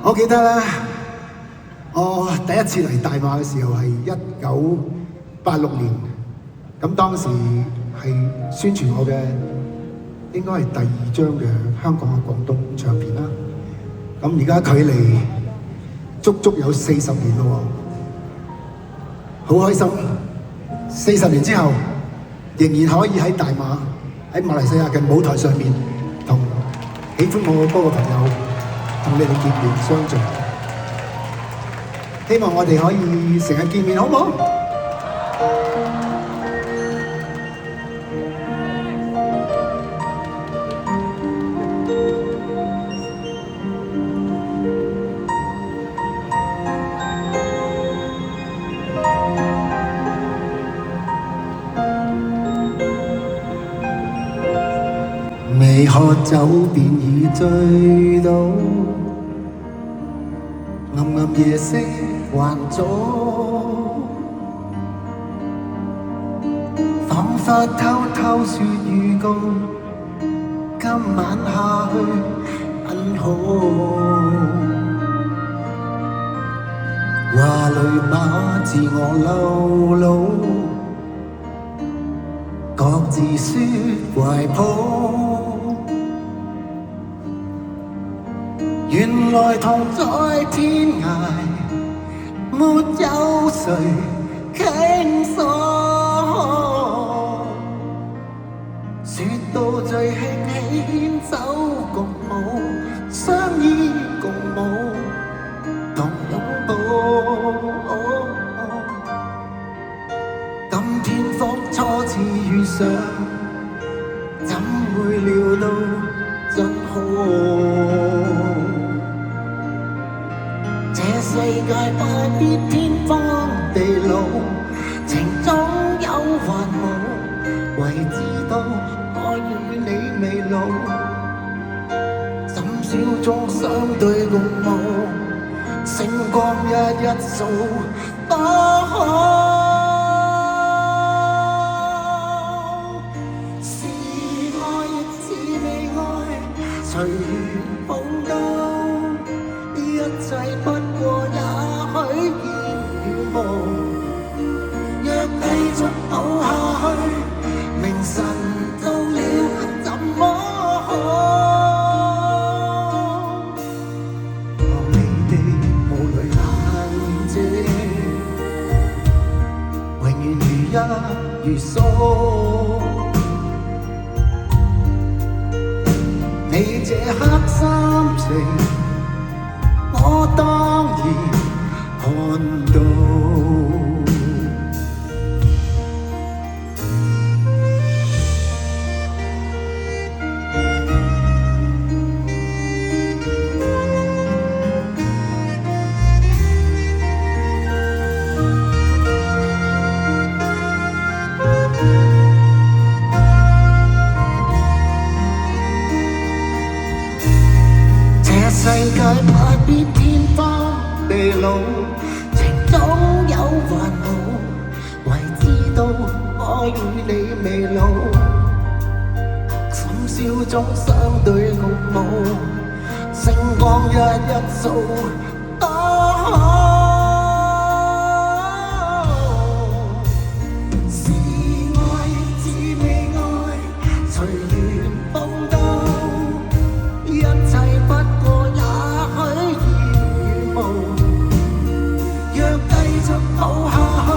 我記得咧，我第一次嚟大馬嘅時候係1986年，咁當時係宣傳我嘅應該係第2張嘅香港嘅廣東唱片啦。咁而家距離足足有40年咯喎，好開心！40年之後，仍然可以喺大馬喺馬來西亞嘅舞台上面同喜歡我嘅歌嘅朋友同你哋見面相聚。希望我哋可以成日見面，好唔好？未喝酒便已醉倒，暗暗夜色還早，彷彿偷偷說預告，今晚下去很好。話裏把自我流露，各自說懷抱。原來同在天涯，沒有誰傾訴。說到最興起牽手共舞，相依共舞，同擁抱。今天方初次遇上，怎會料到真好？世界不必天荒地老，情總有還無，唯知道我與你未老。深宵中相對共舞，星光一一掃，多好。是愛亦是未愛，隨緣碰到，一切不過也許現渺無。若繼續抱下去，明晨到了怎麼好？望你的霧裏眼睛，永遠如一如數。你這刻心情，我當然看到。這世界不必天荒地老，情總有還無，唯知道我與你未老。深宵中相對共舞，星光一一掃，多好。是愛亦是未愛，隨緣碰到，一切不過也許現如無。若繼續抱下去，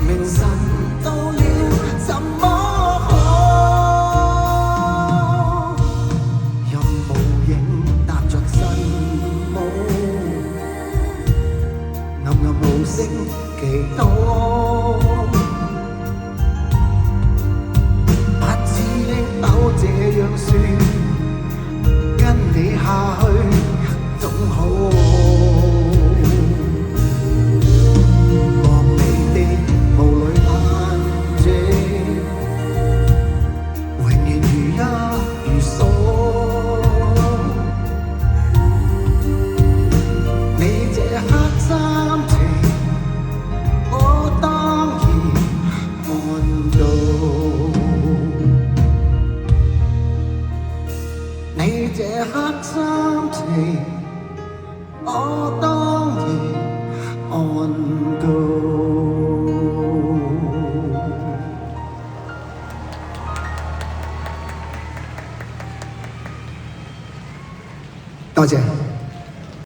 明晨到了怎麼好？任無影踏着晨霧，暗暗無聲祈禱。不知應否這樣說，跟你下去總好。望你的霧裏眼睛，永遠如一如數。你這刻心情，我當我當然安居。多謝。